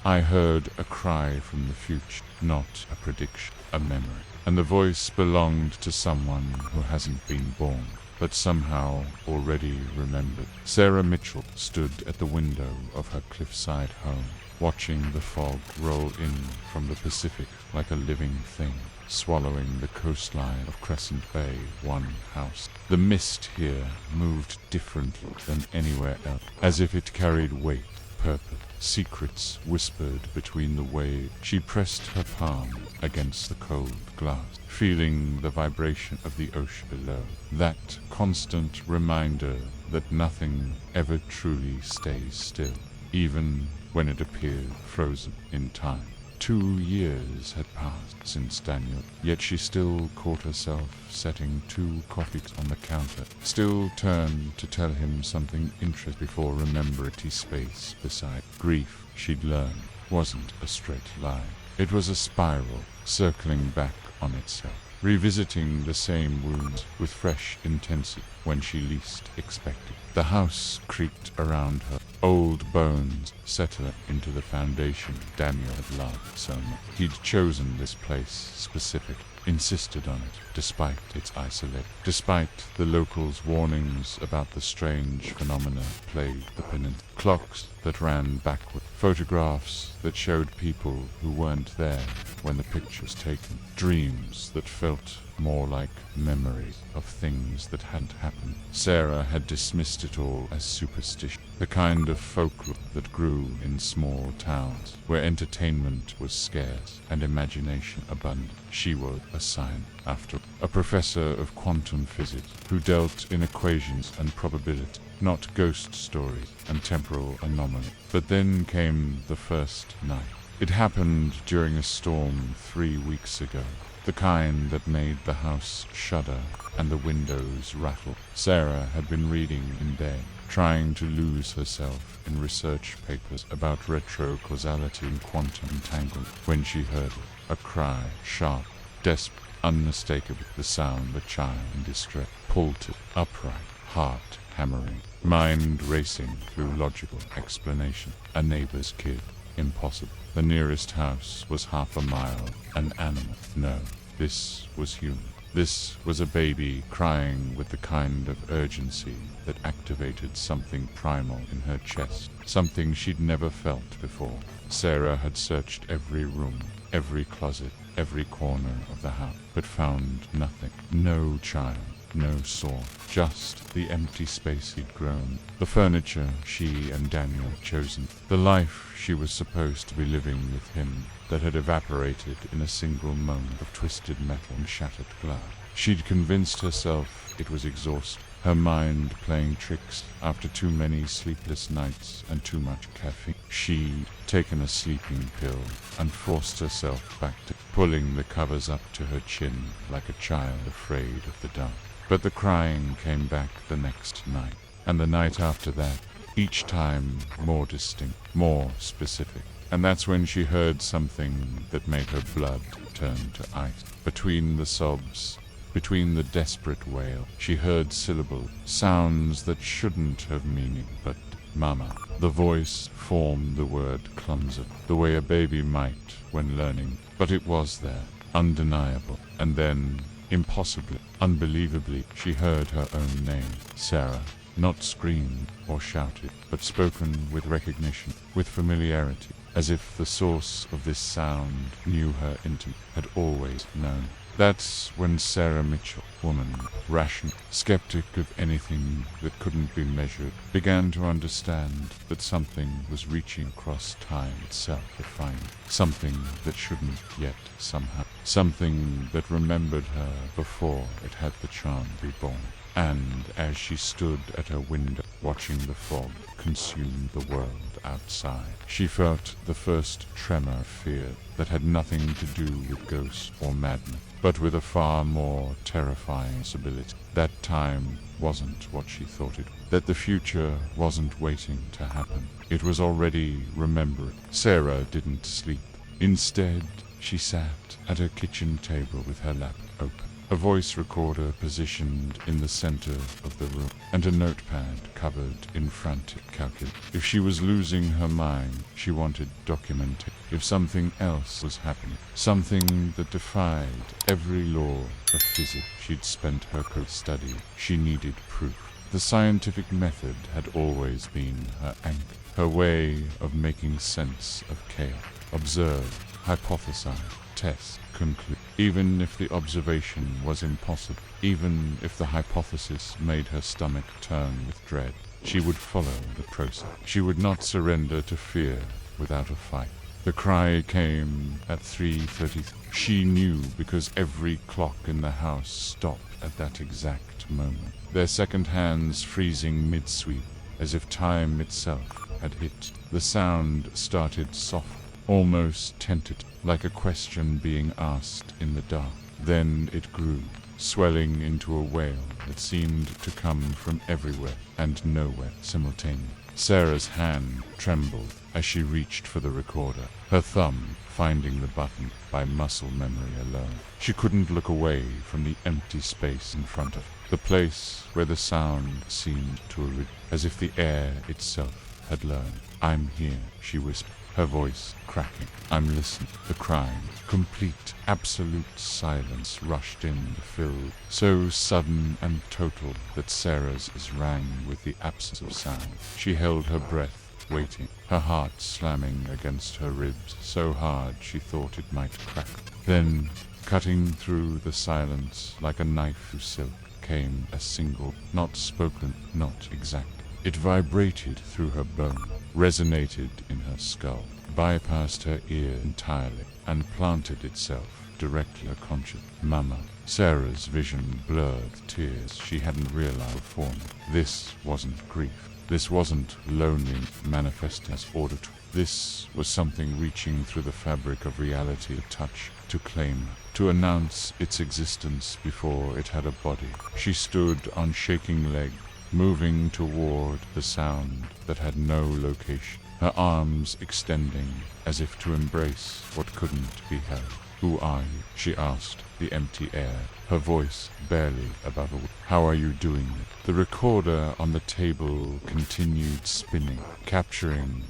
I heard a cry from the future, not a prediction, a memory. And the voice belonged to someone who hasn't been born, but somehow already remembered. Sarah Mitchell stood at the window of her cliffside home, watching the fog roll in from the Pacific like a living thing, swallowing the coastline of Crescent Bay one house. The mist here moved differently than anywhere else, as if it carried weight, purpose. Secrets whispered between the waves. She pressed her palm against the cold glass, feeling the vibration of the ocean below. That constant reminder that nothing ever truly stays still, even when it appeared frozen in time. 2 years had passed since Daniel, yet she still caught herself setting 2 coffees on the counter, still turned to tell him something interesting before remembering the space beside. Grief, she'd learned, wasn't a straight line. It was a spiral, circling back on itself, revisiting the same wounds with fresh intensity when she least expected. The house creaked around her, old bones settling into the foundation Daniel had loved so much. He'd chosen this place specifically, insisted on it, despite its isolation, despite the locals' warnings about the strange phenomena plagued the peninsula. Clocks that ran backward, photographs that showed people who weren't there when the picture was taken, dreams that felt more like memories of things that hadn't happened. Sarah had dismissed it all as superstition, the kind of folklore that grew in small towns where entertainment was scarce and imagination abundant. She was a scientist, after all, a professor of quantum physics who dealt in equations and probability, not ghost stories and temporal anomalies. But then came the first night. It happened during a storm 3 weeks ago, the kind that made the house shudder and the windows rattle. Sarah had been reading in bed, trying to lose herself in research papers about retrocausality and quantum entanglement, when she heard it. A cry, sharp, desperate, unmistakable, the sound of a child in distress, pulled it upright, heart hammering, mind racing through logical explanation. A neighbor's kid. Impossible. The nearest house was half a mile. An animal. No, this was human. This was a baby crying with the kind of urgency that activated something primal in her chest, something she'd never felt before. Sarah had searched every room, every closet, every corner of the house, but found nothing. No child. No soul, just the empty space he'd grown, the furniture she and Daniel had chosen, the life she was supposed to be living with him that had evaporated in a single moment of twisted metal and shattered glass. She'd convinced herself it was exhausted, her mind playing tricks after too many sleepless nights and too much caffeine. She'd taken a sleeping pill and forced herself back to pulling the covers up to her chin like a child afraid of the dark. But the crying came back the next night, and the night after that, each time more distinct, more specific. And that's when she heard something that made her blood turn to ice. Between the sobs, between the desperate wail, she heard syllables, sounds that shouldn't have meaning, but Mama. The voice formed the word clumsily, the way a baby might when learning, but it was there, undeniable. And then, impossibly, unbelievably, she heard her own name, Sarah, not screamed or shouted, but spoken with recognition, with familiarity, as if the source of this sound knew her intimately, had always known. That's when Sarah Mitchell, woman, rational, skeptic of anything that couldn't be measured, began to understand that something was reaching across time itself, refining, something that shouldn't yet somehow, something that remembered her before it had the charm to be born. And as she stood at her window, watching the fog consume the world outside, she felt the first tremor of fear that had nothing to do with ghosts or madness, but with a far more terrifying possibility. That time wasn't what she thought it was, that the future wasn't waiting to happen. It was already remembered. Sarah didn't sleep. Instead, she sat at her kitchen table with her laptop open, a voice recorder positioned in the center of the room, and a notepad covered in frantic calculation. If she was losing her mind, she wanted documenting. If something else was happening, something that defied every law of physics she'd spent her career studying, she needed proof. The scientific method had always been her anchor, her way of making sense of chaos. Observe, hypothesize, test, conclude. Even if the observation was impossible, even if the hypothesis made her stomach turn with dread, she would follow the process. She would not surrender to fear without a fight. The cry came at 3:30. She knew because every clock in the house stopped at that exact moment, their second hands freezing mid-sweep, as if time itself had hit. The sound started soft, almost tentative, like a question being asked in the dark. Then it grew, swelling into a wail that seemed to come from everywhere and nowhere simultaneously. Sarah's hand trembled as she reached for the recorder, her thumb finding the button by muscle memory alone. She couldn't look away from the empty space in front of her, the place where the sound seemed to originate, as if the air itself had learned. "I'm here," she whispered, her voice cracking. "I'm listening." The crying, complete, absolute silence rushed in to fill, so sudden and total that Sarah's rang with the absence of sound. She held her breath, waiting, her heart slamming against her ribs so hard she thought it might crack. Then, cutting through the silence like a knife through silk, came a single, not spoken, not exact. It vibrated through her bone, resonated in her skull, bypassed her ear entirely, and planted itself directly her conscious. "Mama." Sarah's vision blurred with tears she hadn't realized before. This wasn't grief. This wasn't loneliness manifesting as auditory. This was something reaching through the fabric of reality to touch, to claim, to announce its existence before it had a body. She stood on shaking legs, moving toward the sound that had no location, her arms extending as if to embrace what couldn't be held. "Who are you?" she asked the empty air, her voice barely above a whisper. "How are you doing it?" The recorder on the table continued spinning, capturing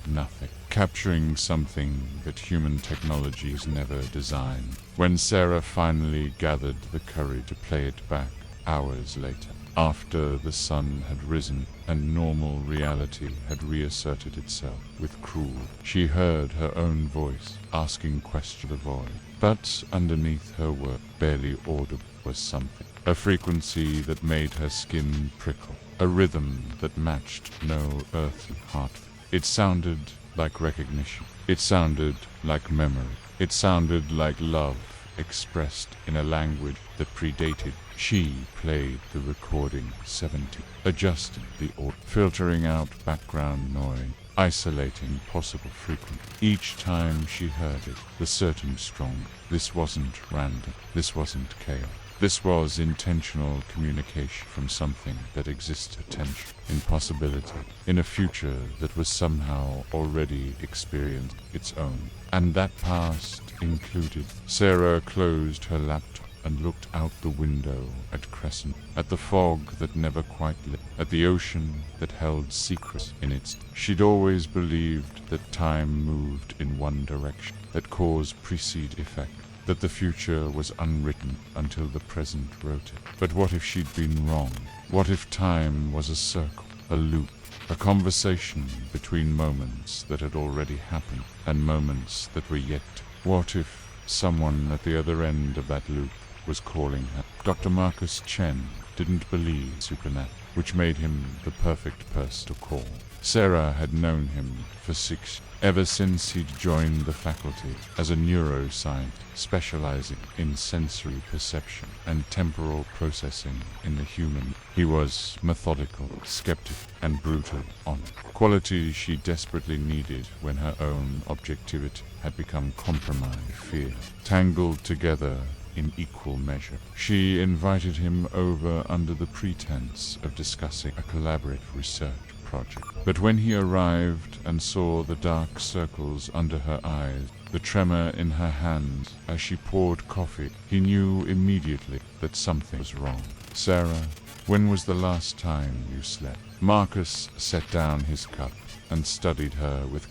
nothing, capturing something that human technologies never designed. When Sarah finally gathered the courage to play it back, hours later, after the sun had risen and normal reality had reasserted itself with cruel, she heard her own voice asking questions of the void. But underneath her work, barely audible, was something, a frequency that made her skin prickle, a rhythm that matched no earthly heart. It sounded like recognition. It sounded like memory. It sounded like love expressed in a language that predated. She played the recording 70, adjusted the audio, filtering out background noise, isolating possible frequency. Each time she heard it, the certain strong. This wasn't random. This wasn't chaos. This was intentional communication from something that existed, attention, in possibility, in a future that was somehow already experienced its own. And that past included. Sarah closed her laptop and looked out the window at Crescent, at the fog that never quite lit, at the ocean that held secrets in its. She'd always believed that time moved in one direction, that cause precede effect, that the future was unwritten until the present wrote it. But what if she'd been wrong? What if time was a circle, a loop, a conversation between moments that had already happened and moments that were yet to? What if someone at the other end of that loop was calling her? Dr. Marcus Chen didn't believe supernatural, which made him the perfect person to call. Sarah had known him for 6 years, ever since he'd joined the faculty as a neuroscientist specializing in sensory perception and temporal processing in the human. He was methodical, skeptical, and brutal honest, qualities she desperately needed when her own objectivity had become compromised, fear, tangled together in equal measure. She invited him over under the pretense of discussing a collaborative research project. But when he arrived and saw the dark circles under her eyes, the tremor in her hands as she poured coffee, he knew immediately that something was wrong. "Sarah, when was the last time you slept?" Marcus set down his cup and studied her with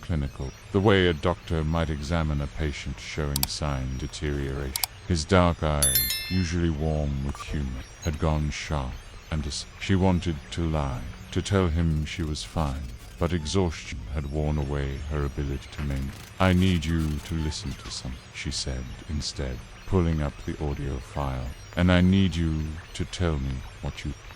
the way a doctor might examine a patient showing signs of deterioration. His dark eyes, usually warm with humor, had gone sharp, and she wanted to lie, to tell him she was fine, but exhaustion had worn away her ability to maintain. "I need you to listen to something," she said instead, pulling up the audio file. "And I need you to tell me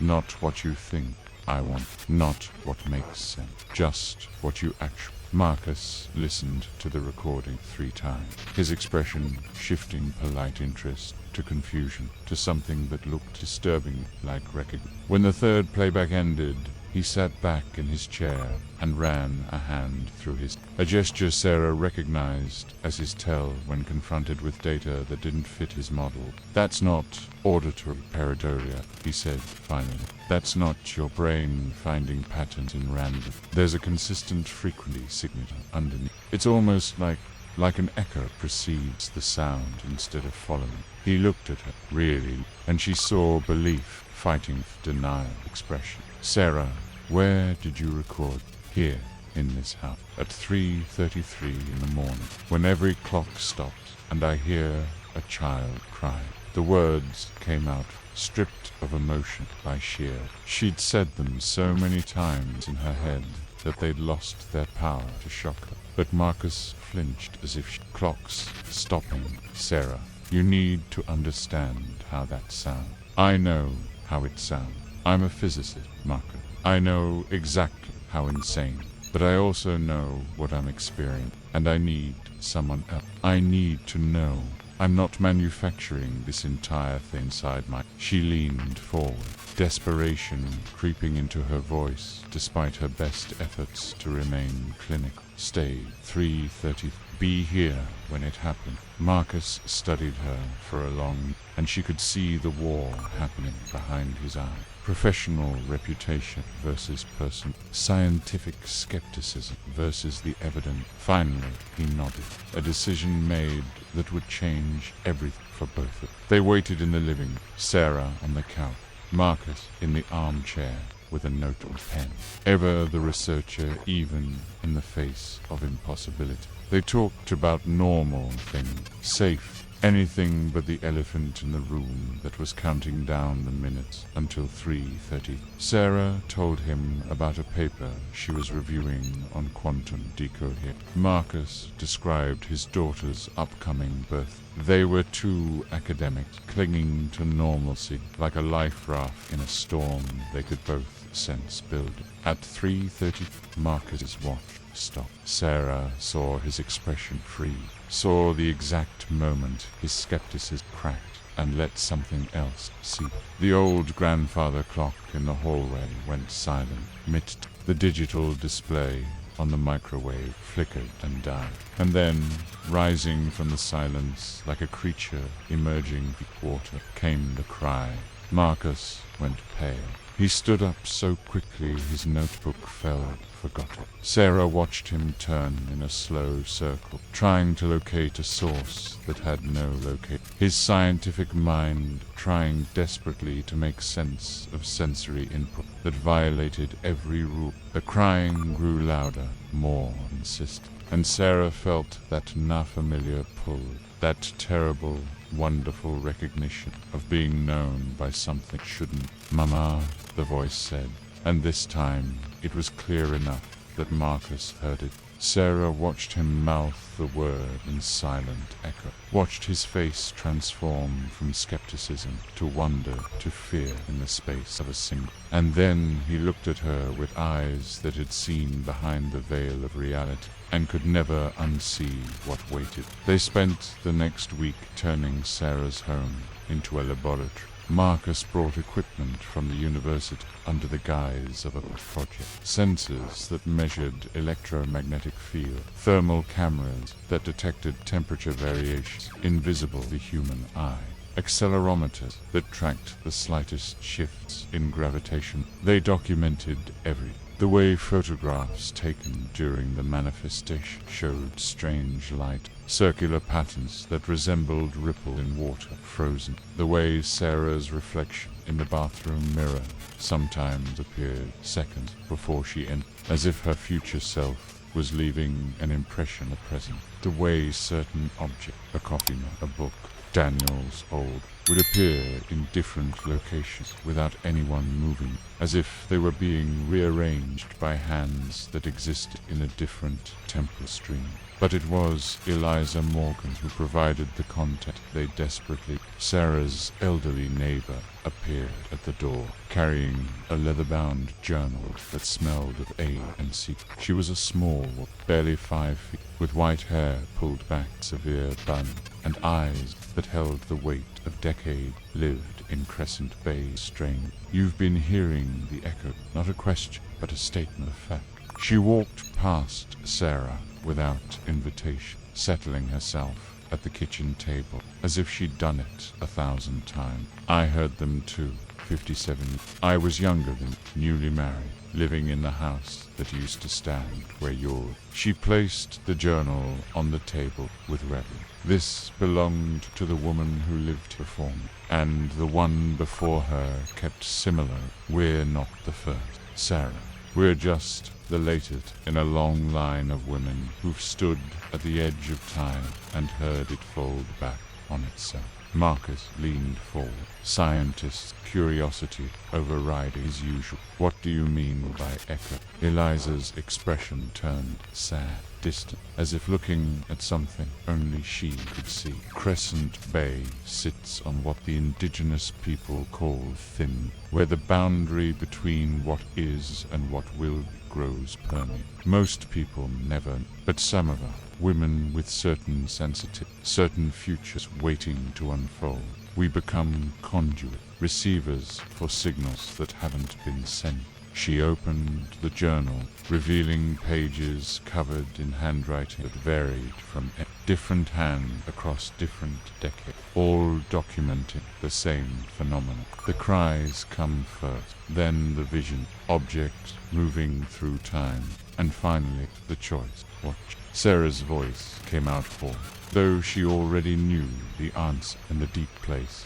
not what you think I want, not what makes sense, just what you actually." Marcus listened to the recording 3 times, his expression shifting polite interest to confusion, to something that looked disturbing like recognition. When the 3rd playback ended, he sat back in his chair and ran a hand through a gesture Sarah recognized as his tell when confronted with data that didn't fit his model. "That's not auditory pareidolia," he said finally. "That's not your brain finding patterns in random. There's a consistent frequency signature underneath. It's almost like an echo precedes the sound instead of following." He looked at her, really, and she saw belief fighting denial expression. "Sarah, where did you record?" "Here, in this house, at 3:33 in the morning, when every clock stopped, and I hear a child cry." The words came out stripped of emotion by sheer. She'd said them so many times in her head that they'd lost their power to shock her. But Marcus flinched as if clocks stopping. "Sarah, you need to understand how that sounds." "I know how it sounds. I'm a physicist, Marcus. I know exactly how insane, but I also know what I'm experiencing, and I need someone else. I need to know. I'm not manufacturing this entire thing inside my..." She leaned forward, desperation creeping into her voice despite her best efforts to remain clinical. "Stay, 3:30. Be here when it happened." Marcus studied her for a long, and she could see the war happening behind his eye. Professional reputation versus personal, scientific skepticism versus the evidence. Finally, he nodded. A decision made that would change everything for both of them. They waited in the living room, Sarah on the couch, Marcus in the armchair with a note and pen. Ever the researcher, even in the face of impossibility. They talked about normal things, safe, anything but the elephant in the room that was counting down the minutes until 3:30. Sarah told him about a paper she was reviewing on quantum decoding. Marcus described his daughter's upcoming birth. They were 2 academics clinging to normalcy like a life raft in a storm they could both sense building. At 3:30, Marcus's watch stopped. Sarah saw his expression free, saw the exact moment his skepticism cracked, and let something else seep. The old grandfather clock in the hallway went silent. The digital display on the microwave flickered and died. And then, rising from the silence like a creature emerging from water, came the cry. Marcus went pale. He stood up so quickly his notebook fell forgotten. Sarah watched him turn in a slow circle, trying to locate a source that had no location. His scientific mind trying desperately to make sense of sensory input that violated every rule. The crying grew louder, more insistent, and Sarah felt that familiar pull, that terrible, wonderful recognition of being known by something shouldn't. "Mama," the voice said, and this time it was clear enough that Marcus heard it. Sarah watched him mouth the word in silent echo, watched his face transform from skepticism to wonder to fear in the space of a single. And then he looked at her with eyes that had seen behind the veil of reality and could never unsee what waited. They spent the next week turning Sarah's home into a laboratory. Marcus brought equipment from the university under the guise of a project. Sensors that measured electromagnetic field, thermal cameras that detected temperature variations invisible to the human eye, accelerometers that tracked the slightest shifts in gravitation. They documented everything. The way photographs taken during the manifestation showed strange light, circular patterns that resembled ripple in water, frozen. The way Sarah's reflection in the bathroom mirror sometimes appeared seconds before she entered, as if her future self was leaving an impression of present. The way certain objects, a coffee mug, a book, Daniel's old, would appear in different locations without anyone moving, as if they were being rearranged by hands that existed in a different temporal stream. But it was Eliza Morgan who provided the content they desperately. Sarah's elderly neighbor appeared at the door, carrying a leather-bound journal that smelled of A and C. She was a small, barely 5 feet, with white hair pulled back, severe bun, and eyes that held the weight of decades lived in Crescent Bay strain. You've been hearing the echo, not a question, but a statement of fact. She walked past Sarah without invitation, settling herself at the kitchen table, as if she'd done it 1,000 times. I heard them too, 57. I was younger than, newly married, living in the house that used to stand where yours. She placed the journal on the table with reverence. This belonged to the woman who lived before me, and the one before her kept similar. We're not the first, Sarah. We're just the latest in a long line of women who've stood at the edge of time and heard it fold back on itself. Marcus leaned forward, scientist's curiosity overriding his usual. What do you mean by echo? Eliza's expression turned sad, distant, as if looking at something only she could see. Crescent Bay sits on what the indigenous people call thin, where the boundary between what is and what will be grows permeate. Most people never, but some of us, women with certain certain futures waiting to unfold. We become conduit, receivers for signals that haven't been sent. She opened the journal, revealing pages covered in handwriting that varied from different hands across different decades, all documenting the same phenomenon. The cries come first, then the vision, object moving through time, and finally the choice. Watch. Sarah's voice came out forth, though she already knew the answer in the deep place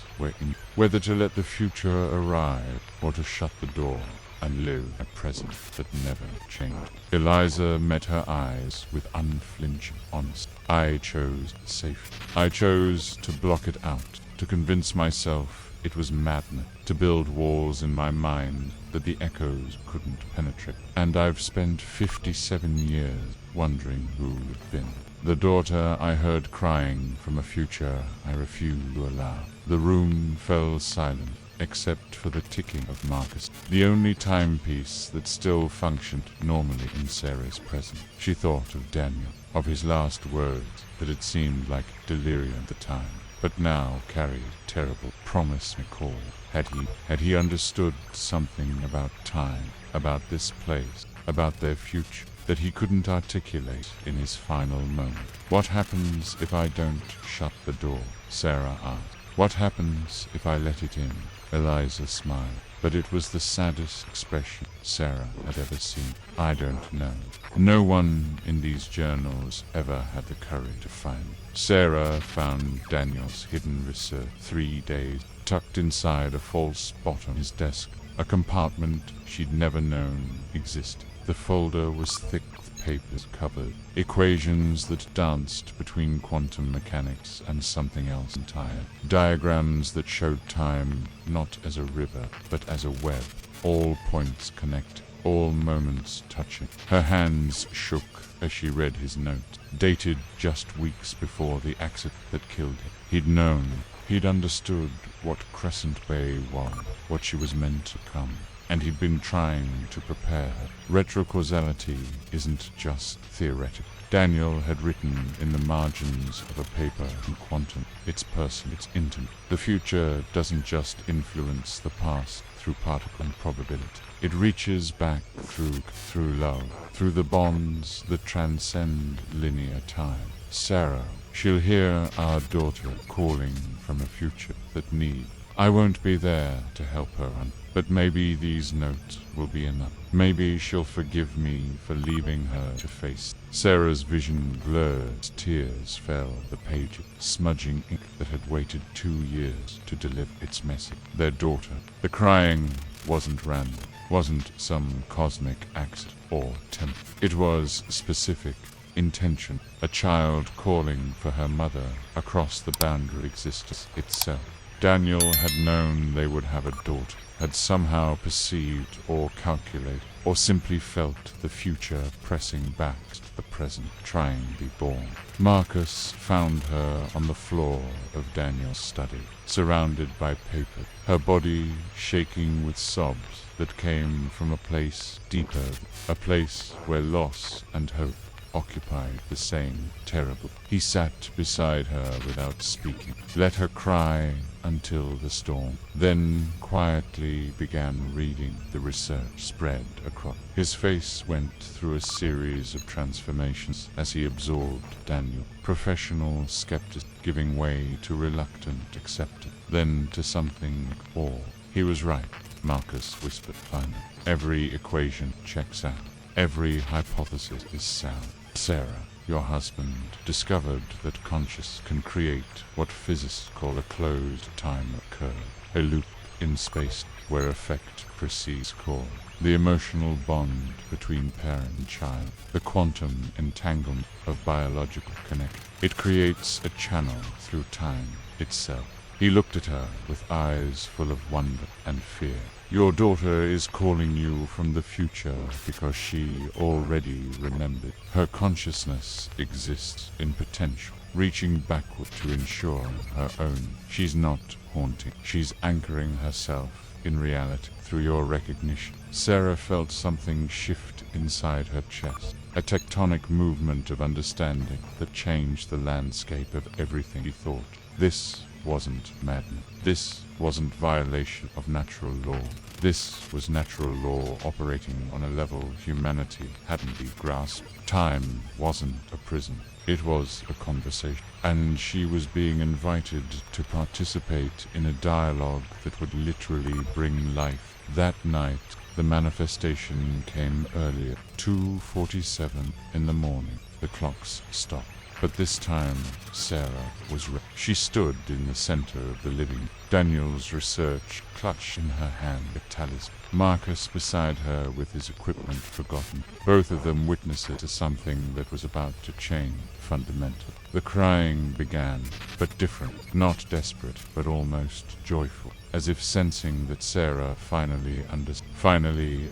whether to let the future arrive or to shut the door and live a present that never changed. Eliza met her eyes with unflinching honesty. I chose safety. I chose to block it out, to convince myself it was madness, to build walls in my mind that the echoes couldn't penetrate. And I've spent 57 years wondering who had been. The daughter I heard crying from a future I refused to allow. The room fell silent, except for the ticking of Marcus, the only timepiece that still functioned normally in Sarah's presence. She thought of Daniel, of his last words that had seemed like delirium at the time, but now carried terrible promise recall. Had he understood something about time, about this place, about their future, that he couldn't articulate in his final moment? What happens if I don't shut the door? Sarah asked. What happens if I let it in? Eliza smiled, but it was the saddest expression Sarah had ever seen. I don't know. No one in these journals ever had the courage to find. Sarah found Daniel's hidden research 3 days, tucked inside a false spot on his desk, a compartment she'd never known existed. The folder was thick with papers covered, equations that danced between quantum mechanics and something else entire, diagrams that showed time not as a river but as a web, all points connected, all moments touching. Her hands shook as she read his note, dated just weeks before the accident that killed him. He'd known, he'd understood what Crescent Bay was, what she was meant to come, and he'd been trying to prepare her. Retrocausality isn't just theoretical. Daniel had written in the margins of a paper in quantum. It's personal, it's intimate. The future doesn't just influence the past through particle and probability. It reaches back through love, through the bonds that transcend linear time. Sarah, she'll hear our daughter calling from a future that needs I won't be there to help her, but maybe these notes will be enough. Maybe she'll forgive me for leaving her to face. Sarah's vision blurred, tears fell the pages, smudging ink that had waited 2 years to deliver its message. Their daughter. The crying wasn't random, wasn't some cosmic accident or temper. It was specific, intention, a child calling for her mother across the boundary of existence itself. Daniel had known they would have a daughter, had somehow perceived or calculated, or simply felt the future pressing back to the present, trying to be born. Marcus found her on the floor of Daniel's study, surrounded by paper, her body shaking with sobs that came from a place deeper, a place where loss and hope occupied the same terrible. He sat beside her without speaking, let her cry until the storm, then quietly began reading the research spread across. His face went through a series of transformations as he absorbed Daniel. Professional skepticism giving way to reluctant acceptance, then to something like awe. He was right, Marcus whispered finally. Every equation checks out. Every hypothesis is sound. Sarah, your husband, discovered that consciousness can create what physicists call a closed time curve, a loop in space where effect precedes cause. The emotional bond between parent and child, the quantum entanglement of biological connection. It creates a channel through time itself. He looked at her with eyes full of wonder and fear. Your daughter is calling you from the future because she already remembered. Her consciousness exists in potential, reaching backward to ensure her own. She's not haunting. She's anchoring herself in reality through your recognition. Sarah felt something shift inside her chest, a tectonic movement of understanding that changed the landscape of everything she thought. This wasn't madness. This wasn't violation of natural law. This was natural law operating on a level humanity hadn't been grasped. Time wasn't a prison. It was a conversation. And she was being invited to participate in a dialogue that would literally bring life. That night, the manifestation came earlier. 2:47 in the morning. The clocks stopped. But this time, Sarah was ready. She stood in the center of the living. Daniel's research clutched in her hand a talisman. Marcus beside her with his equipment forgotten. Both of them witnesses to something that was about to change fundamentally. The crying began, but different, not desperate, but almost joyful, as if sensing that Sarah finally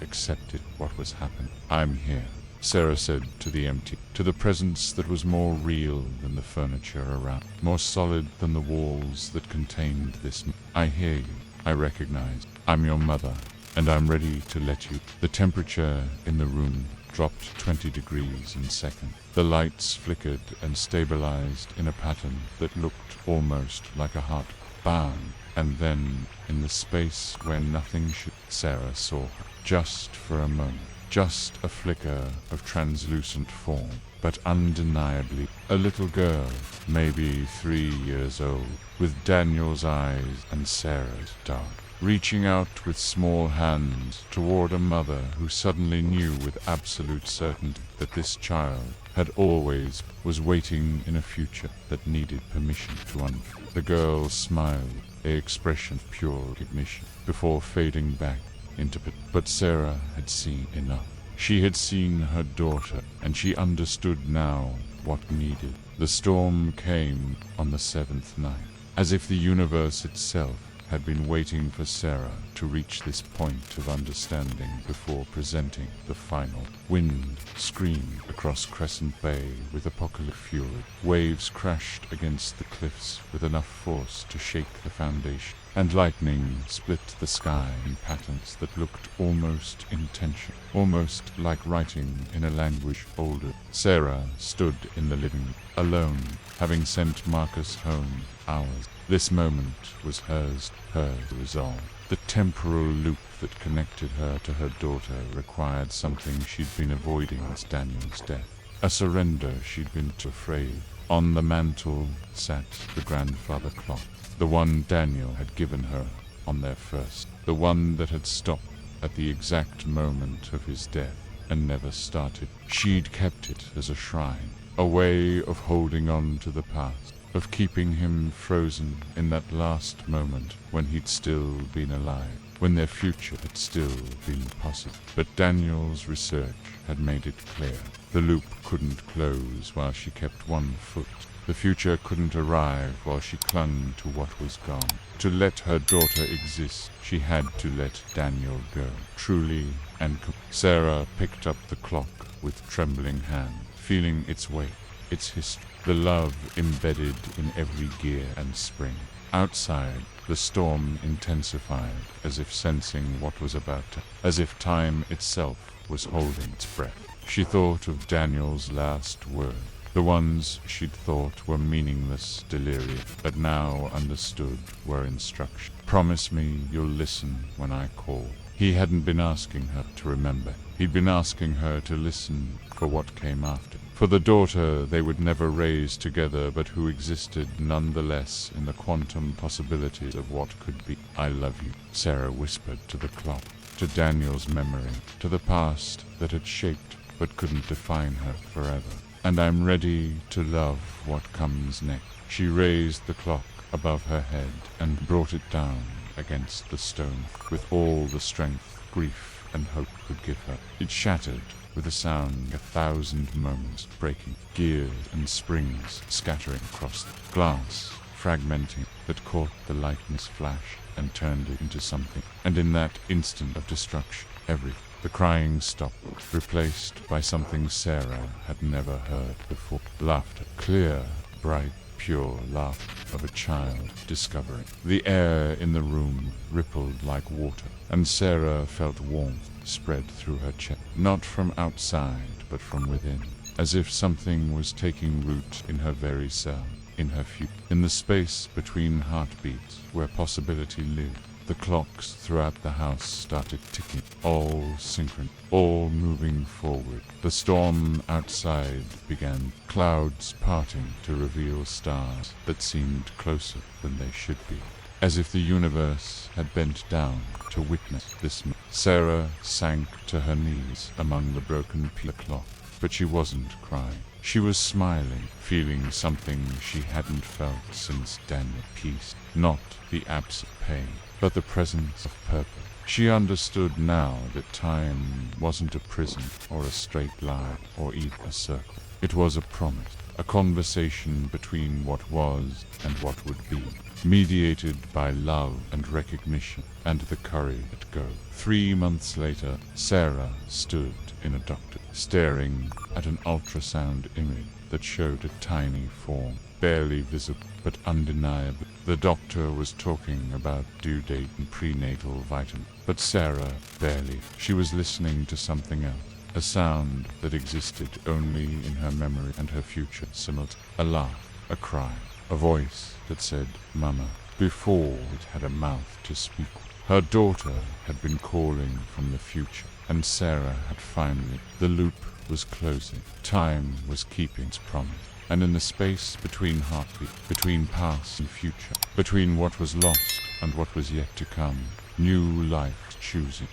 accepted what was happening. I'm here, Sarah said to the empty, to the presence that was more real than the furniture around, more solid than the walls that contained this. I hear you. I recognize. I'm your mother, and I'm ready to let you. The temperature in the room dropped 20 degrees in seconds. The lights flickered and stabilized in a pattern that looked almost like a heart. Bam! And then, in the space where nothing should, Sarah saw her, just for a moment. Just a flicker of translucent form, but undeniably a little girl, maybe 3 years old, with Daniel's eyes and Sarah's dark, reaching out with small hands toward a mother who suddenly knew with absolute certainty that this child had always was waiting in a future that needed permission to unfold. The girl smiled, an expression of pure recognition, before fading back into it. But Sarah had seen enough. She had seen her daughter, and she understood now what needed. The storm came on the 7th night, as if the universe itself had been waiting for Sarah to reach this point of understanding before presenting the final. Wind screamed across Crescent Bay with apocalyptic fury. Waves crashed against the cliffs with enough force to shake the foundation, and lightning split the sky in patterns that looked almost intentional, almost like writing in a language older. Sarah stood in the living room, alone, having sent Marcus home hours. This moment was hers to resolve. The temporal loop that connected her to her daughter required something she'd been avoiding since Daniel's death. A surrender she'd been too afraid. On the mantel sat the grandfather clock, the one Daniel had given her on their first, the one that had stopped at the exact moment of his death and never started. She'd kept it as a shrine, a way of holding on to the past, of keeping him frozen in that last moment when he'd still been alive, when their future had still been possible. But Daniel's research had made it clear. The loop couldn't close while she kept one foot. The future couldn't arrive while she clung to what was gone. To let her daughter exist, she had to let Daniel go. Truly and Sarah picked up the clock with trembling hand, feeling its weight, its history, the love embedded in every gear and spring. Outside, the storm intensified, as if sensing what was about to, as if time itself was holding its breath. She thought of Daniel's last words, the ones she'd thought were meaningless delirium, but now understood were instruction. Promise me you'll listen when I call. He hadn't been asking her to remember. He'd been asking her to listen for what came after. For the daughter they would never raise together, but who existed nonetheless in the quantum possibilities of what could be. I love you, Sarah whispered to the clock, to Daniel's memory, to the past that had shaped but couldn't define her forever. And I'm ready to love what comes next. She raised the clock above her head and brought it down against the stone with all the strength grief and hope could give her. It shattered with a sound, 1,000 moments breaking, gears and springs scattering across the glass, fragmenting, that caught the lightning's flash and turned it into something. And in that instant of destruction, everything. The crying stopped, replaced by something Sarah had never heard before. Laughter. Clear, bright, pure laughter of a child discovering. The air in the room rippled like water, and Sarah felt warmth spread through her chest. Not from outside, but from within, as if something was taking root in her very cell, in her future. In the space between heartbeats, where possibility lived, the clocks throughout the house started ticking, all synchronous, all moving forward. The storm outside began, clouds parting to reveal stars that seemed closer than they should be, as if the universe had bent down to witness this. Sarah sank to her knees among the broken pieces of the clock, but she wasn't crying. She was smiling, feeling something she hadn't felt since Daniel. Peace, not the absence of pain, but the presence of purpose. She understood now that time wasn't a prison or a straight line or even a circle. It was a promise, a conversation between what was and what would be, mediated by love and recognition and the courage to go. 3 months later, Sarah stood in a doctor, staring at an ultrasound image that showed a tiny form, barely visible but undeniable. The doctor was talking about due date and prenatal vitamin, but Sarah barely. She was listening to something else, a sound that existed only in her memory and her future simultaneously. A laugh, a cry, a voice that said, "Mama," before it had a mouth to speak. Her daughter had been calling from the future, and Sarah had finally. The loop was closing. Time was keeping its promise. And in the space between heartbeat, between past and future, between what was lost and what was yet to come, new life choosing.